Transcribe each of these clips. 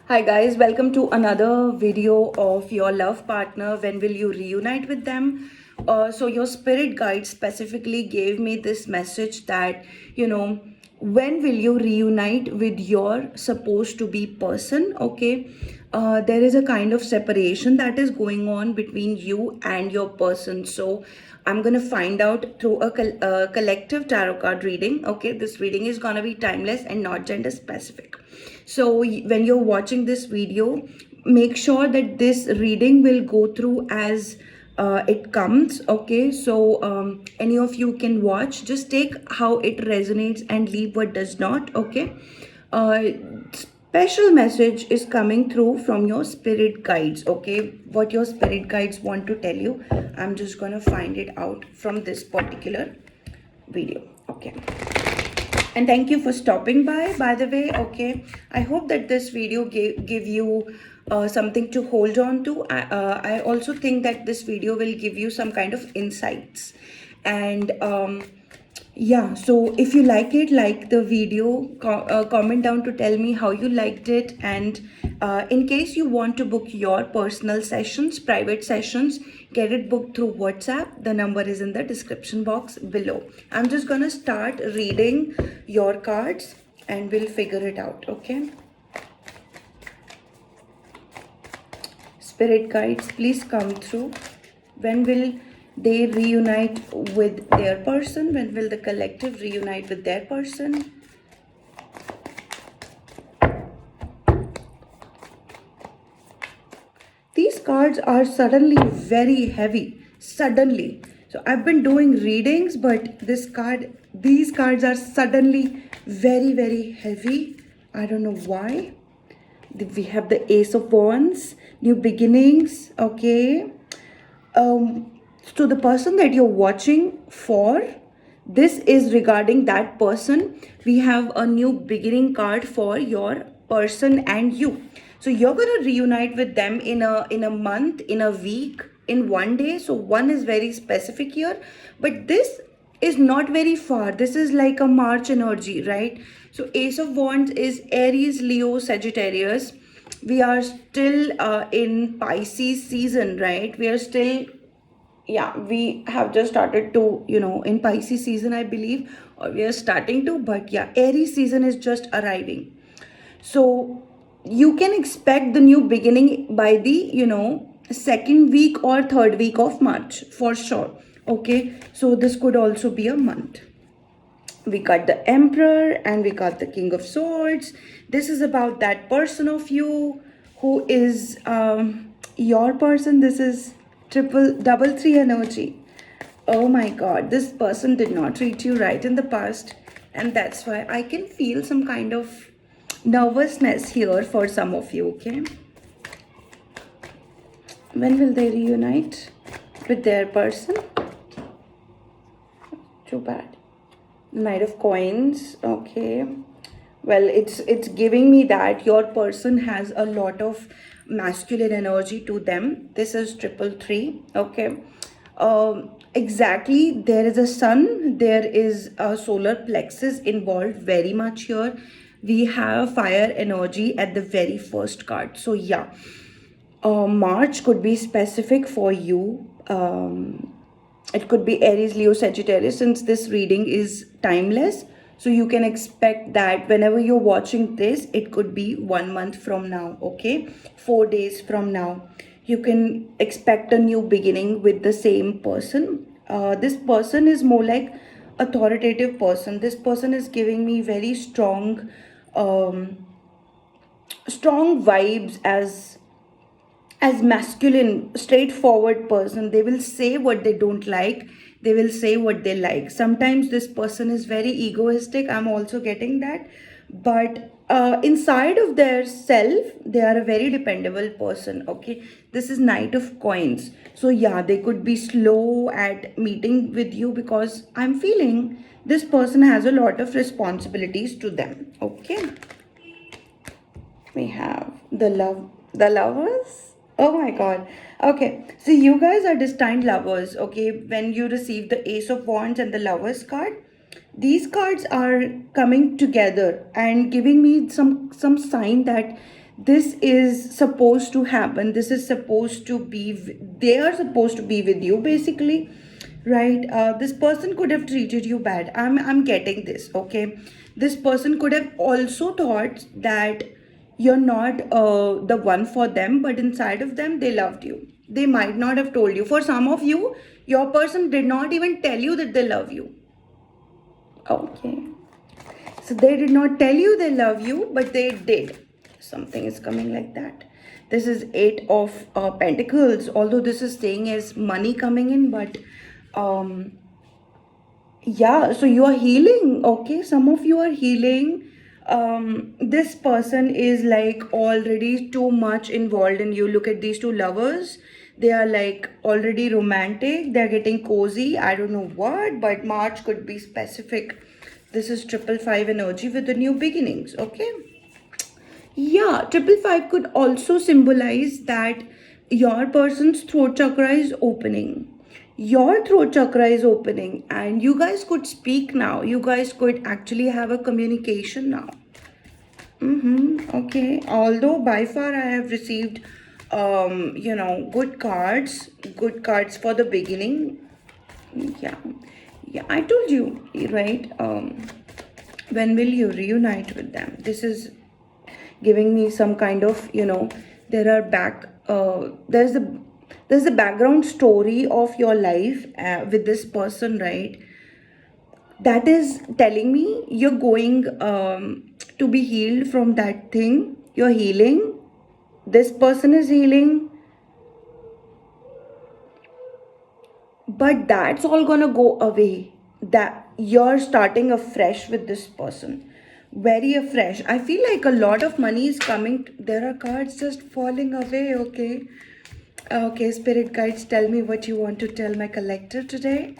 Hi guys, welcome to another video of your love partner. When will you reunite with them? So your spirit guide specifically gave me this message that, when will you reunite with your supposed to be person? Okay. There is a kind of separation that is going on between you and your person. So I'm going to find out through a collective tarot card reading. Okay. This reading is going to be timeless and not gender specific. So when you're watching this video, make sure that this reading will go through as it comes. Okay, so any of you can watch, just take how it resonates and leave what does not. Okay, uh, special message is coming through from your spirit guides. Okay, what your spirit guides want to tell you, I'm just gonna find it out from this particular video. Okay, and thank you for stopping by the way. Okay, I hope that this video give you something to hold on to. I also think that this video will give you some kind of insights. And yeah, so if you like the video, comment down to tell me how you liked it. And in case you want to book your personal sessions, private sessions, get it booked through WhatsApp. The number is in the description box below. I'm just gonna start reading your cards and we'll figure it out. Okay, spirit guides, please come through. When will they reunite with their person? When will the collective reunite with their person? These cards are suddenly very heavy. Suddenly. So I've been doing readings, but these cards are suddenly very, very heavy. I don't know why. We have the Ace of Wands, new beginnings. Okay. So the person that you're watching for, this is regarding that person. We have a new beginning card for your person and you. So you're going to reunite with them in a month, in a week, in one day. So one is very specific here, but this is not very far. This is like a March energy, right? So Ace of Wands is Aries, Leo, Sagittarius. We are still in Pisces season, right? We are still, yeah, we have just started to, in Pisces season, I believe, or we are starting to, but yeah, Aries season is just arriving. So you can expect the new beginning by the, second week or third week of March for sure. Okay, so this could also be a month. We got the Emperor and we got the King of Swords. This is about that person of you who is your person. This is triple double three energy. Oh my god, this person did not treat you right in the past, and that's why I can feel some kind of nervousness here for some of you. Okay, when will they reunite with their person? Too bad. Knight of Coins. Okay, well, it's giving me that your person has a lot of masculine energy to them. This is triple three. Okay, exactly, there is a sun, there is a solar plexus involved very much here. We have fire energy at the very first card. So yeah, March could be specific for you. It could be Aries, Leo, Sagittarius, since this reading is timeless. So you can expect that whenever you're watching this, it could be 1 month from now, okay? 4 days from now. You can expect a new beginning with the same person. This person is more like authoritative person. This person is giving me very um, strong vibes as masculine, straightforward person. They will say what they don't like, they will say what they like. Sometimes this person is very egoistic, I'm also getting that, but inside of their self they are a very dependable person. Okay, this is Knight of Coins. So yeah, they could be slow at meeting with you because I'm feeling this person has a lot of responsibilities to them. Okay, we have the lovers. Oh my god. Okay, so you guys are destined lovers. Okay, when you receive the Ace of Wands and the Lovers card, these cards are coming together and giving me some sign that This is supposed to happen. This is supposed to be, they are supposed to be with you basically, right? This person could have treated you bad. I'm getting this, okay? This person could have also thought that you're not the one for them, but inside of them they loved you. They might not have told you. For some of you, your person did not even tell you that they love you. Okay, so they did not tell you they love you, but they did. Something is coming like that. This is Eight of Pentacles. Although this is saying as money coming in, but yeah, so you are healing. Okay, some of you are healing. This person is like already too much involved in you. Look at these two lovers. They are like already romantic. They're getting cozy. I don't know what, but March could be specific. This is 555 energy with the new beginnings. Okay, yeah, 555 could also symbolize that your person's throat chakra is opening. Your throat chakra is opening, and you guys could speak now. You guys could actually have a communication now. Okay. Although by far I have received, good cards for the beginning. Yeah, yeah. I told you, right? When will you reunite with them? This is giving me some kind of, there are there's the background story of your life with this person, right? That is telling me you're going to be healed from that thing. You're healing. This person is healing. But that's all gonna go away. That you're starting afresh with this person. Very afresh. I feel like a lot of money is coming. There are cards just falling away, okay? Okay, spirit guides, tell me what you want to tell my collector today.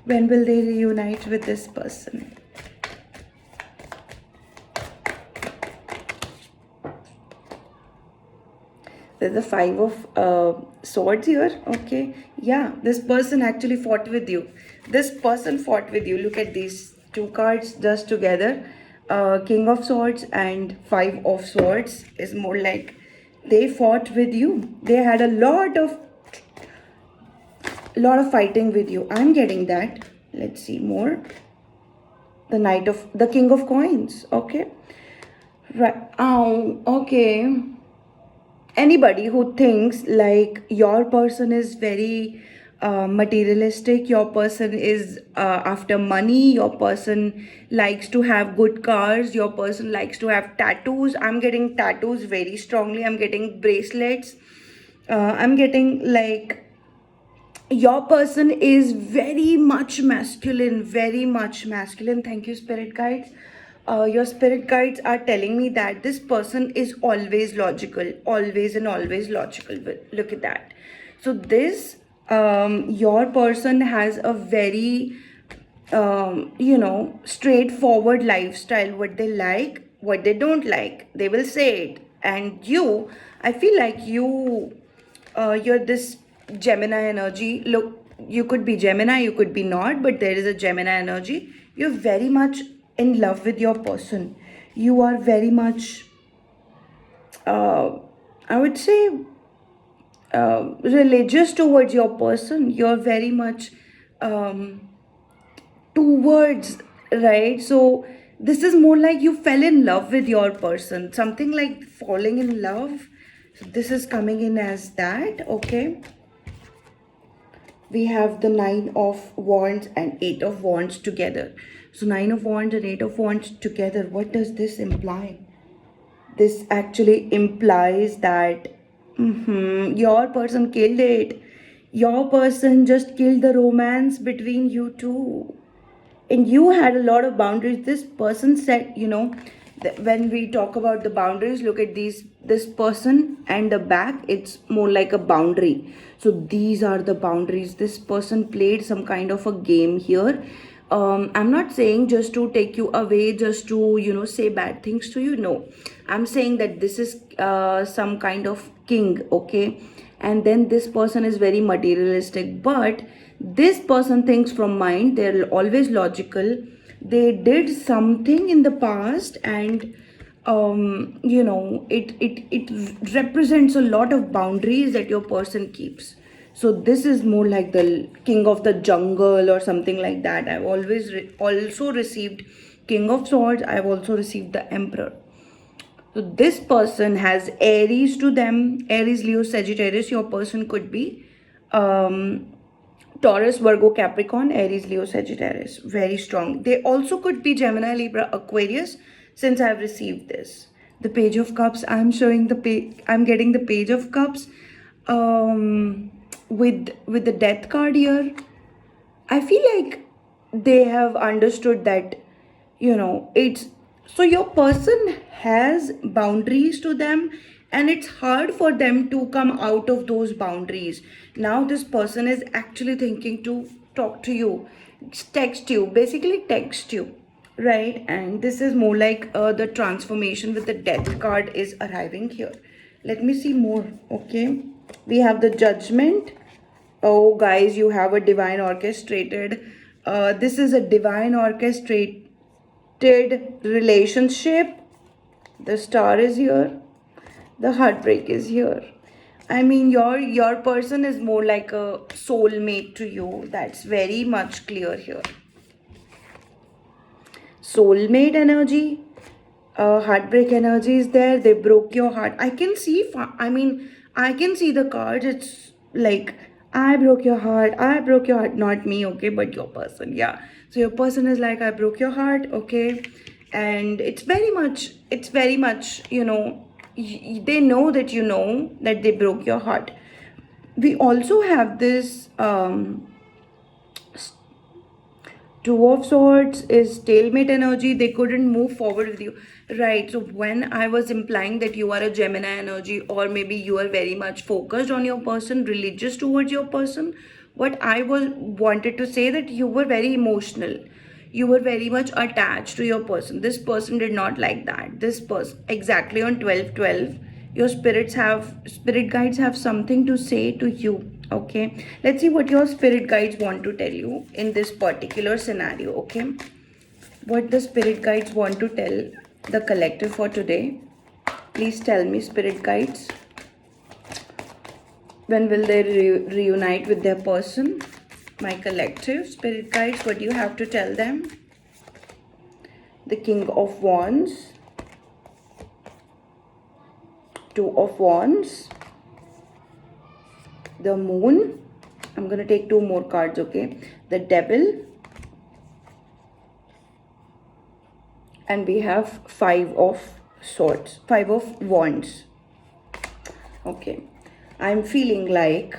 When will they reunite with this person? There's a Five of Swords here. Okay. Yeah, this person actually fought with you. This person fought with you. Look at these two cards just together. King of Swords and Five of Swords is more like they fought with you. They had a lot of fighting with you. I'm getting that. Let's see more. The King of Coins. Okay. Right. Okay. Anybody who thinks like your person is very materialistic, your person is after money, your person likes to have good cars, your person likes to have tattoos. I'm getting tattoos very strongly. I'm getting bracelets. I'm getting like your person is very much masculine, very much masculine. Thank you, spirit guides. Your spirit guides are telling me that this person is always logical, always and always logical. Look at that. So this, your person has a very, straightforward lifestyle. What they like, what they don't like, they will say it. And you, I feel like you're this Gemini energy. Look, you could be Gemini, you could be not, but there is a Gemini energy. You're very much in love with your person. You are very much, I would say, religious towards your person. You're very much towards, right? So this is more like you fell in love with your person, something like falling in love. So this is coming in as that. Okay, we have the Nine of Wands and Eight of Wands together. So Nine of Wands and Eight of Wands together, what does this imply? This actually implies that your person killed it. Your person just killed the romance between you two. And you had a lot of boundaries. This person said, when we talk about the boundaries, look at this person and the back, it's more like a boundary. So these are the boundaries. This person played some kind of a game here. I'm not saying just to take you away, just to say bad things to you. No, I'm saying that this is some kind of king. Okay, and then this person is very materialistic, but this person thinks from mind. They're always logical. They did something in the past, and it represents a lot of boundaries that your person keeps. So this is more like the king of the jungle or something like that. I've always also received king of swords. I've also received the emperor. So this person has Aries to them. Aries, Leo, Sagittarius. Your person could be Taurus, Virgo, Capricorn, Aries, Leo, Sagittarius. Very strong. They also could be Gemini, Libra, Aquarius. Since I've received this, the Page of Cups. I'm showing the page. I'm getting the Page of Cups, with the Death card here. I feel like they have understood that, it's so your person has boundaries to them, and it's hard for them to come out of those boundaries. Now this person is actually thinking to talk to you, text you, basically text you, right? And this is more like the transformation with the Death card is arriving here. Let me see more. Okay, we have the Judgment. Oh, guys, you have a divine orchestrated. This is a divine orchestrated relationship. The Star is here. The Heartbreak is here. I mean, your person is more like a soulmate to you. That's very much clear here. Soulmate energy. Heartbreak energy is there. They broke your heart. I can see. I can see the cards. It's like, I broke your heart. I broke your heart. Not me, okay, but your person. Yeah. So your person is like, I broke your heart, okay, and it's very much. They know that that they broke your heart. We also have this. Two of Swords is stalemate energy. They couldn't move forward with you, right? So when I was implying that you are a Gemini energy, or maybe you are very much focused on your person, religious towards your person, what I was wanted to say that you were very emotional. You were very much attached to your person. This person did not like that. This person, exactly on 12/12, your spirit guides have something to say to you. Okay, let's see what your spirit guides want to tell you in this particular scenario. Okay, what the spirit guides want to tell the collective for today. Please tell me, spirit guides, when will they reunite with their person? My collective spirit guides, what do you have to tell them? The King of Wands, Two of Wands, the Moon. I'm going to take two more cards, okay? The Devil. And we have Five of Swords, Five of Wands. Okay. I'm feeling like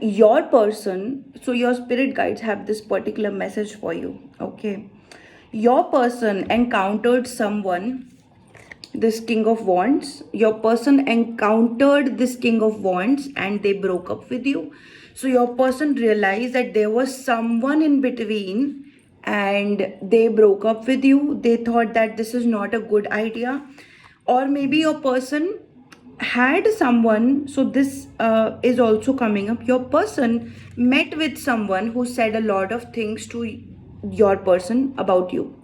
your person, so your spirit guides have this particular message for you, okay? Your person encountered someone, this King of Wands. Your person encountered this King of Wands and they broke up with you. So your person realized that there was someone in between and they broke up with you. They thought that this is not a good idea. Or maybe your person had someone, so this is also coming up. Your person met with someone who said a lot of things to your person about you.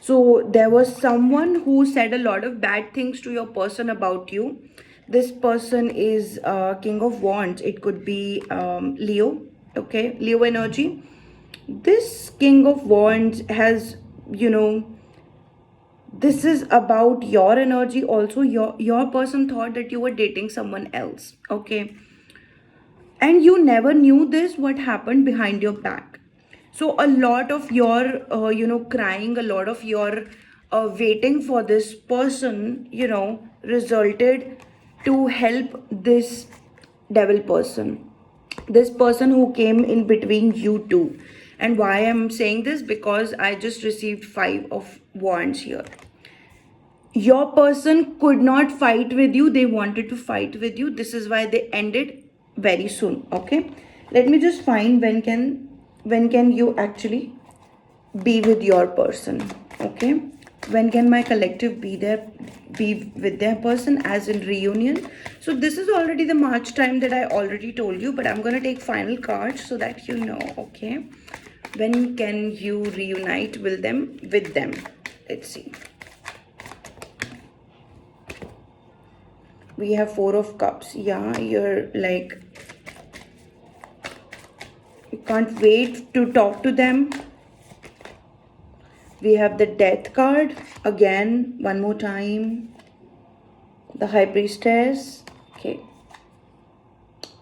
So there was someone who said a lot of bad things to your person about you. This person is King of Wands. It could be Leo, okay, Leo energy. This King of Wands has, this is about your energy also. Your person thought that you were dating someone else, okay, and you never knew this, what happened behind your back. So a lot of your crying, a lot of your waiting for this person resulted to help this devil person, this person who came in between you two. And why I'm saying this, because I just received Five of Wands here. Your person could not fight with you. They wanted to fight with you. This is why they ended very soon. Okay, let me just find when can you actually be with your person. Okay, When can my collective be with their person, as in reunion? So this is already the March time that I already told you, but I'm gonna take final cards so that you know. Okay, when can you reunite with them? Let's see. We have Four of Cups. Yeah, you're like, you can't wait to talk to them. We have the Death card again, one more time. The High Priestess. Okay.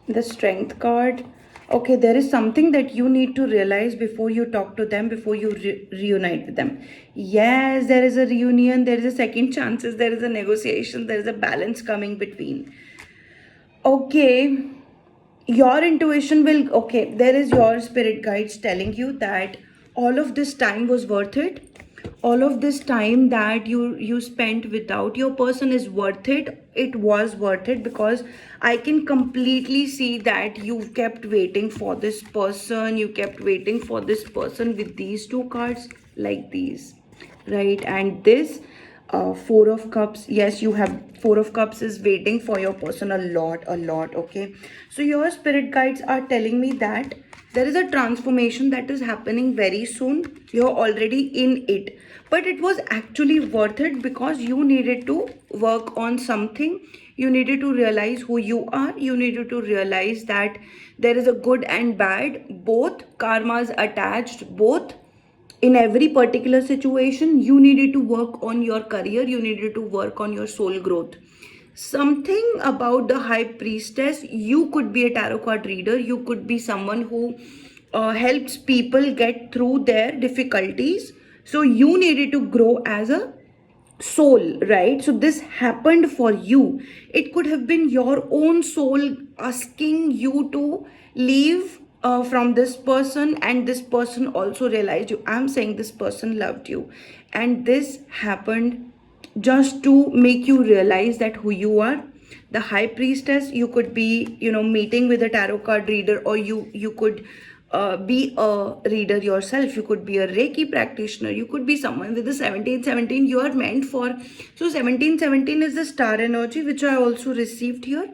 The Strength card. Okay, there is something that you need to realize before you talk to them, before you reunite with them. Yes, there is a reunion, there is a second chances, there is a negotiation, there is a balance coming between. Okay, your intuition will, okay, there is your spirit guides telling you that all of this time was worth it. All of this time that you spent without your person is worth it. It was worth it, because I can completely see that you kept waiting for this person. You kept waiting for this person with these two cards like these, right? And this Four of Cups, yes, you have Four of Cups is waiting for your person a lot. Okay, so your spirit guides are telling me that there is a transformation that is happening very soon. You're already in it, but it was actually worth it, because you needed to work on something. You needed to realize who you are. You needed to realize that there is a good and bad, both karmas attached, both in every particular situation. You needed to work on your career. You needed to work on your soul growth. Something about the High Priestess, you could be a tarot card reader. You could be someone who helps people get through their difficulties. So you needed to grow as a soul, right? So this happened for you. It could have been your own soul asking you to leave from this person, and this person also realized you. I'm saying this person loved you, and this happened just to make you realize that who you are. The High Priestess, you could be, meeting with a tarot card reader, or you could be a reader yourself. You could be a Reiki practitioner. You could be someone with the 1717 you are meant for. So 1717 is the star energy, which I also received here.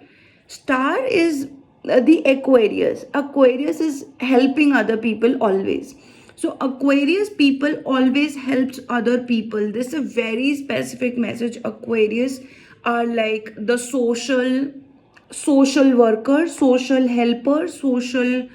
Star is the Aquarius. Aquarius is helping other people always. So Aquarius people always helps other people. This is a very specific message. Aquarius are like the social worker, social helper, social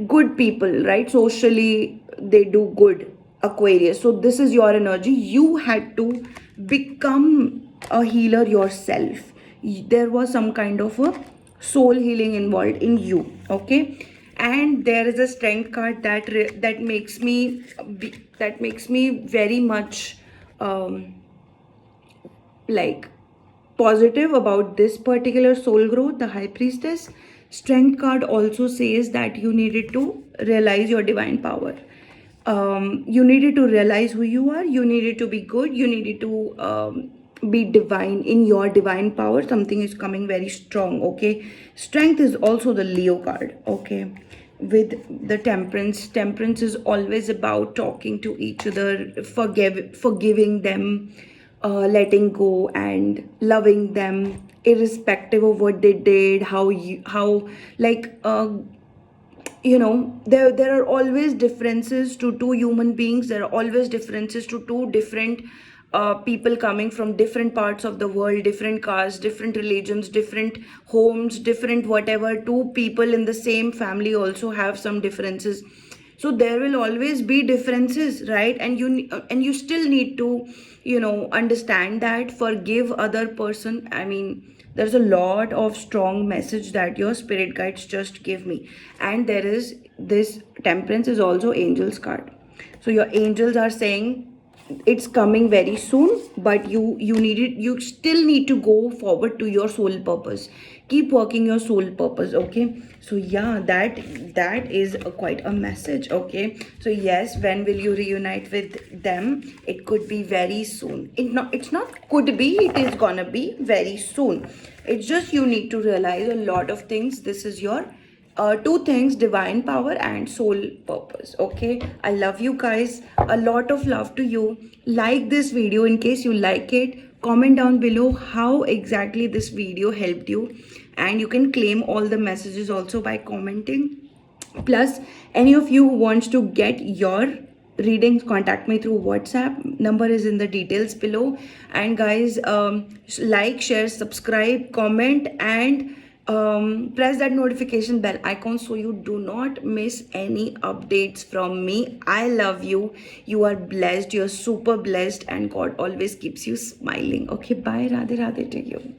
good people, right? Socially they do good. Aquarius, so this is your energy. You had to become a healer yourself. There was some kind of a soul healing involved in you. Okay, and there is a Strength card that makes me very much like positive about this particular soul growth. The High Priestess Strength card also says that you needed to realize your divine power. You needed to realize who you are. You needed to be good. You needed to be divine in your divine power. Something is coming very strong. Okay, Strength is also the Leo card. Okay, with the Temperance is always about talking to each other, forgiving them, letting go and loving them irrespective of what they did. How like there are always differences to two human beings. There are always differences to two different people coming from different parts of the world, different castes, different religions, different homes, different whatever. Two people in the same family also have some differences. So there will always be differences, right? And you still need to understand that, forgive other person. I mean, there's a lot of strong message that your spirit guides just give me. And there is this Temperance is also Angels card. So your angels are saying it's coming very soon, but you still need to go forward to your soul purpose. Keep working your soul purpose. Okay, so yeah, that is quite a message. Okay, so yes, when will you reunite with them? It could be very soon. It's not could be, it is gonna be very soon. It's just you need to realize a lot of things. This is your two things, divine power and soul purpose. Okay, I love you guys, a lot of love to you. Like this video in case you like it, comment down below how exactly this video helped you, and you can claim all the messages also by commenting. Plus, any of you who wants to get your readings, contact me through WhatsApp. Number is in the details below. And guys, like, share, subscribe, comment, and press that notification bell icon so you do not miss any updates from me. I love you. You are blessed. You're super blessed, and God always keeps you smiling. Okay, bye. Radhe Radhe to you.